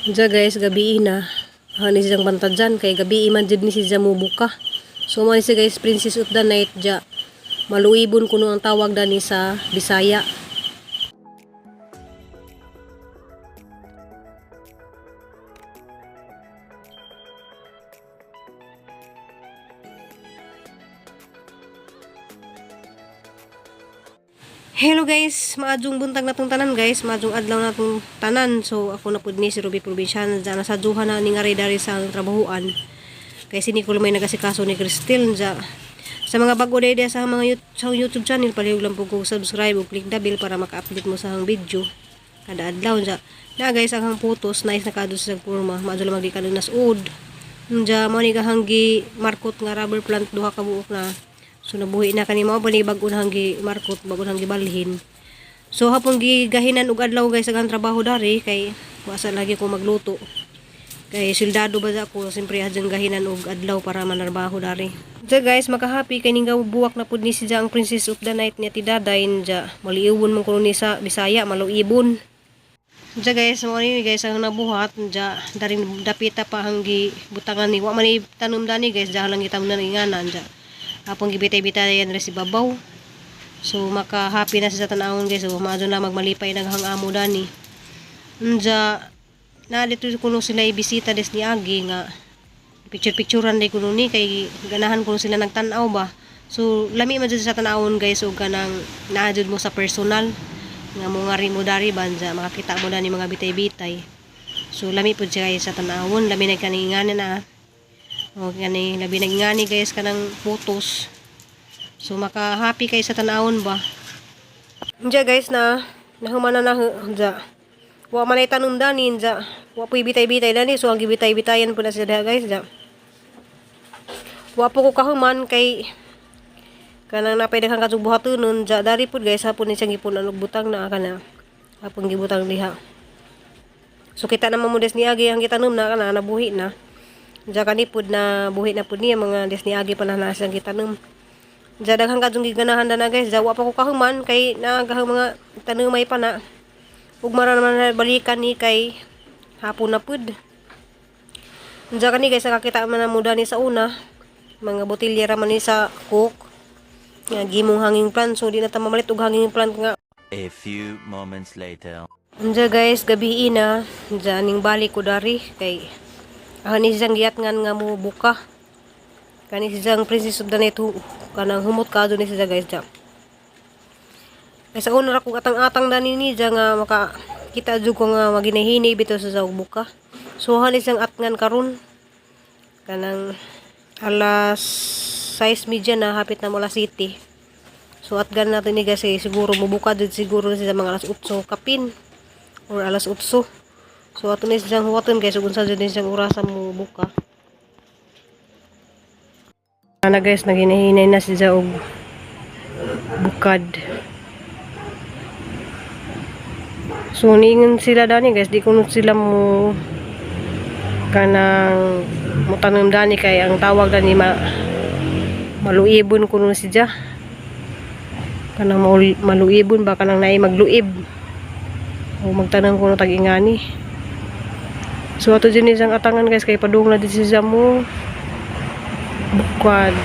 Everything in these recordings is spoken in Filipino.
Diya guys, gabi na. Hani siyang bantadyan. Kay gabi man dyan ni siya mubuka. So man siya guys, Princess of the Night diya. Maluibon kuno ang tawag dani sa Bisaya. Hello guys, maadjong buntag natong tanan guys, maadjong adlaw natong tanan. So ako na pud ni si Ruby Provincial, diya nasadyohan na ning ari dari sa trabahoan. Kay sini ko may nagasikaso ni Cristel diya. Sa mga bago day sa mga YouTube channel, palihog lang po kung subscribe o click the bell para maka-update mo sa hang video kada adlaw diya. Na guys, ang photos nice nakadto sa porma, maadyo lang magdi kanang nasud. Diya mo ni hanggi markot nga rubber plant duha ka buok na. So nabuhi na kani mao bali bag-on hanggi markot, bag-on hanggi balhin. So hapon gigahinan og adlaw guys ang trabaho dari kay wasa lagi ko magluto. Kay sildado ba ako, siyempre hadjang gahinan og adlaw para manarbaho dari. Diya guys, makahappy kay ning buwak na pud ni siya ang Princess of the Night niya tidadayn diya. Maliiwon man kuno ni sa Bisaya, maluibon. Diya guys, mo ni guys ang nabuhat diya daring dapita pa hanggi butangan ni wa man tanom dani guys, diya lang gitamnan inganan diya. Apong gibitay-bitay yan rin si babaw. So maka-happy na sa tanawon guys. So maadyo na magmalipay naghang amo dani. Nja na dito kuno sila ibisita des ni Agi nga picture-picturean day kuno ni kay ganahan kuno sila nagtan-aw ba. So lami man sa tanawon guys ug kanang naadjud mo sa personal nga mo ngari mo dari banja makakita mo dani mga bitay-bitay. So lami pud siya sa tanawon, lami na kaninganan na. O gani labi nagingani guys kanang photos. So maka-happy kay sa tanawon ba. Diya guys na nahumana na diya. Wa man ay tanom dani diya. Wa po'y bitay-bitay dani so ang gibitay-bitayan po na siya guys diya. Wa po ko kahuman kay kanang napay daghang kasubuhatonon diya dari pud guys hapon ni siyang gipunan og butang na kana. Hapon gibutang diha. So kita naman mo des ni Agi ang gitanom na kana nabuhi na. Diya kanipod na buhi na po niya mga desniagi pa na nasa gitanom. Diya daghang kadzong giganahan na guys. Diya wa pa ko kahuman kay nagahang mga tanumay pa na. Ug mara naman na balikan ni kay hapon na pud. Diya kani guys nakakita man na muda ni sa una. Mga botilya raman ni sa cook. Nga gimong hanging plant so di na ta mamalit og hanging plant nga. A few moments later. Diya guys gabi na. Diya ning balik ko dari kay ni siyang giatngan nga mo buka. Kani siyang Princess of the Night kanang humot kado ni siya guys diya. Kay sa una ra kong atang-atang dani ni diya nga makakita jud ko nga maginahini bitaw sa buka. So hani siyang atngan karon kanang alas 6:30 na hapit na mula city. So atgan natin ni guys siguro mubuka jud siguro sa mga alas 8 kapin or alas 8. So ato ni siyang huwaton guys ug unsa jud ni siyang orasa mo buka. Ana guys naginahinay na siya og bukad. So ningon sila dani guys di kuno sila mo kanang mutanom dani kay ang tawag dani maluibon kuno siya. Kanang maluibon ba kanang naay magluib. O magtanong kuno tag-ingani. So ato din isang atangan guys kay padung na din siya mo bukad.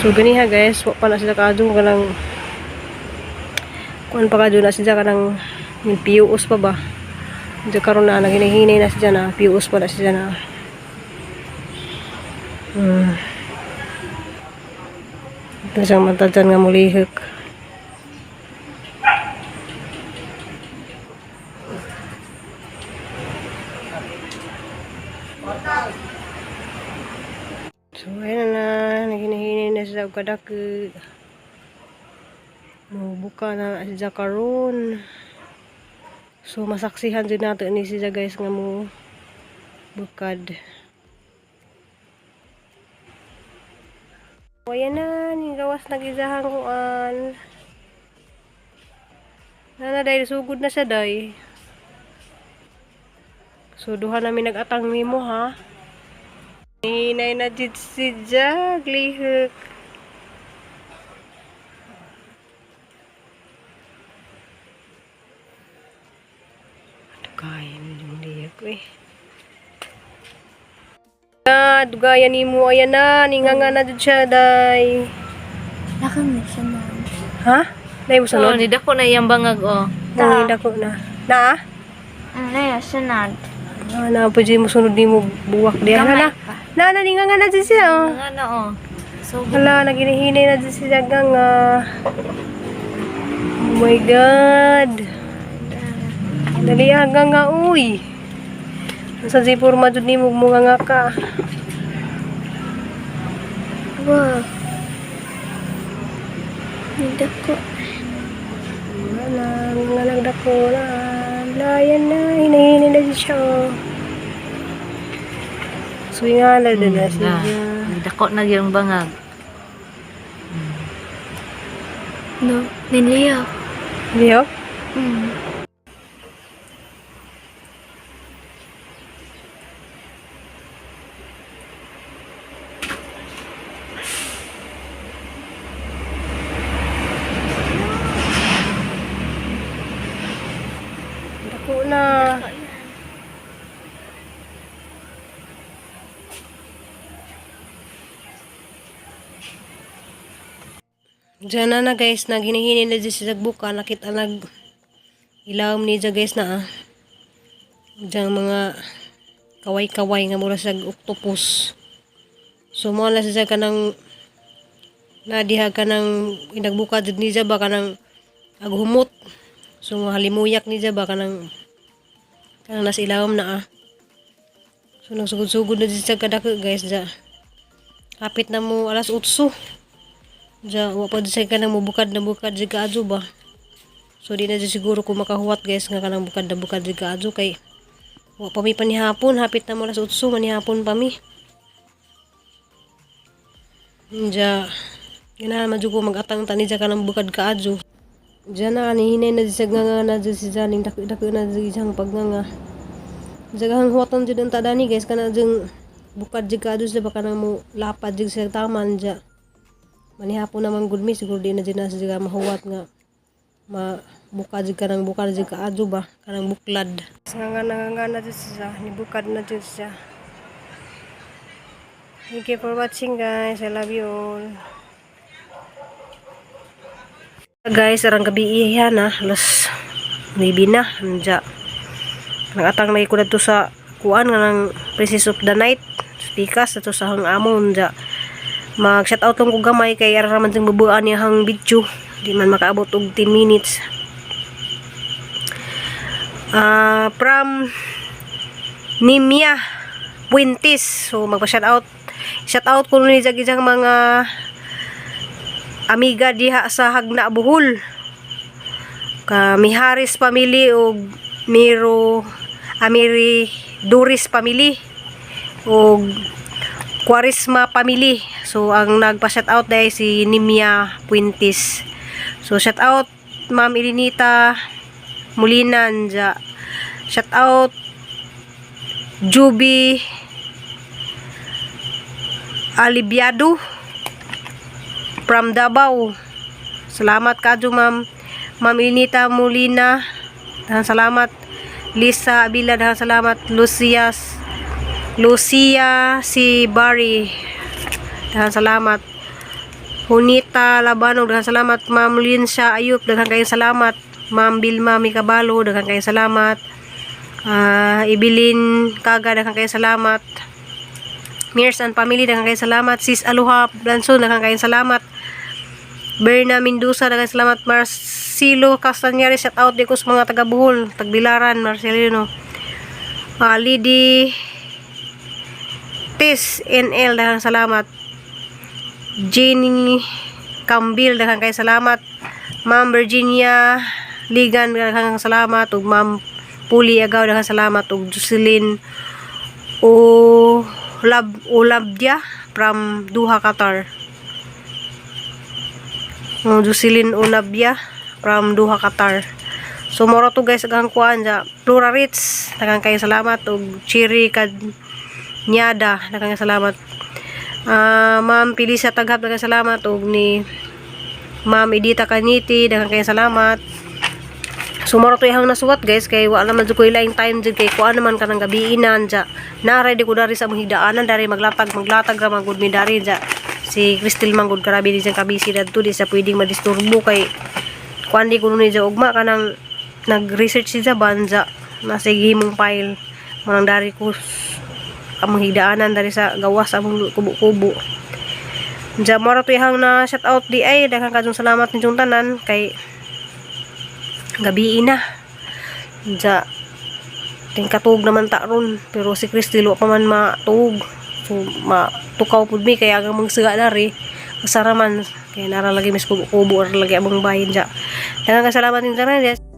So ganiha guys wa pa na sila kadung kanang kuan pa kadto na siya kanang piuos pa ba. Diya karon na naginahinay na siya na piuos pa na siya na. Ito siyang matadyan nga mulihik. So ayun na naghinahinin na sila og kadak buka na siya karon. So masaksihan din nato ni siya guys nga mo bukad. O ayan na ning gawas nagizahang kuan. Nana dahil sugod na siya day. So duha namin nagatang nimo ha. Hinay na jud si Jag lihik. Kain yung lihik. Uy. Dugaya ni mo, ayan na, ninganga na dyan siya, day. Nakang siya na. Ha? Day mo So, sunod? nidako na iyang bangag, oh. Nangida ko na. Na? Ano yan, sunod. Na po dyan mo sunod di mo buwak diyan. Gamay Hala, pa. ninganga na dyan siya, oh. Nga na, oh. So, Hala, naginihinay na dyan siya, ganga. Oh my God. Dali ganga, uy. Sa zipurma dyan ni mo, nga ka. Wow. Hindi ko. Nga nagdako na. Layan na, hinahinay na dyan siya, oh. Swingala din na siya. nidako na iyang bangag. No, niliyak. Liyo? Dako na. Diyan na guys, naghinihinay na dyan sa buka, nakita nag ilawom ni dyan guys na ah. Diyan mga kaway-kaway nga mura sa octopus. So mo na siya ka ng nadiha ka ng inagbuka dyan ni dyan ba ka ng aghumot. So halimuyak ni dyan ba ka ng nas ilawom na ah. So nagsugod-sugod na dyan sa kadako guys dyan. Kapit na mo alas 8. Ja, wa pa sa kanang mubukad na bukad di kaadyo ba. So di na di siguro ko makahuwat guys nga kanang bukad na bukad di kaadyo kay wa pa mi panihapon, hapit na mo las 8 manihapon pa mi. Ja, ganahan man jud ko magatang tani ja kanang bukad kaadyo. Ja na ani hinay na di sa nga na di si janing dako na di isang pagnganga. Jagahang huwaton jud ang tadani guys kana jeng bukad di kaadyo sa baka nang mo lapad jud sa taman ja. Manihapon naman good mi siguro di na dyan na siya mahuwat nga mabuka dyan ka ng bukad dyan ka adyo ba kanang buklad nga na dyan siya nibukad na dyan siya. Thank you for watching guys, I love you all guys. Arang gabi iya na alas 9 na nandya nangatang lagi ko na to sa kuan nga ng Princess of the Night pikas na to sa hang amon nandya mag shout out lang ko gamay kay ara man sing bubuan niya hang video di man makaabot og 10 minutes from Nimia Puentes. So magpa shout out ko ni jang mga amiga diha sa Hagna Bohol ka Miharis family og Amiri Duris family og Quaresma family. So ang nagpa-shout out dahil si Nimia Puentes. So shout out Ma'am Ilinita Molina nja. Shout out Juby Alibiado from Davao. Salamat kadyo Ma'am Ilinita Molina. Dahan salamat. Lisa Abila dahan salamat. Lucia si Barry dahan salamat. Hunita Labanog dahan salamat. Ma'am Linsha Ayup dahan kayong salamat. Ma'am Bilma Mikabalo dahan kayong salamat. Ibilin Kaga dahan kayong salamat. Mears and family dahan kayong salamat. Sis Aloha Blanson dahan kayong salamat. Berna Mendoza dahan salamat. Marcelo Castañari shout out di ko sa mga taga Bohol, Tagbilaran, Marcelino. Lidi Tis NL dahan salamat. Jenny Cambil dahan kay salamat. Ma'am Virginia Ligan dahan salamat ug Ma'am Puli Agaw dahan salamat ug Jocelyn Olabdia from Doha, Qatar. Jocelyn Olabdia from Doha, Qatar. So moro to guys agang kuan ja Flora Ritz dahan kay salamat ug Cherry Kanyada dahan kay salamat. Ma'am Pilisa Taghap daghang salamat ug ni Ma'am Edita Kaniti daghang kayong salamat. Sumaro to ihang nasuwat guys kay wa naman jud ko ilaing time jud kay kuan naman kanang gabiinan ja. Naray di ko dari sa among higdaanan dari maglatag ra magud mi dari ja. Si Crystal manggod grabe di siyang kabisi dadto di sa pwedeng madisturbo kay kuan di kuno ni ja ugma kanang nag-research siya banja nasa himong file manang dari ko among higdaanan dari sa gawas among kubo-kubo. Ja maro to ihang na shout out di ay daghang kadtong salamat ninyong tanan kay gabi na. Ja tingkatug naman ta ron pero si Crystal wa pa man matug. So matukaw pud mi kaya ang magsuga dari kasaraman kay nara lagi mis kubo-kubo or lagi among bahin ja. Daghang salamat ninyong tanan.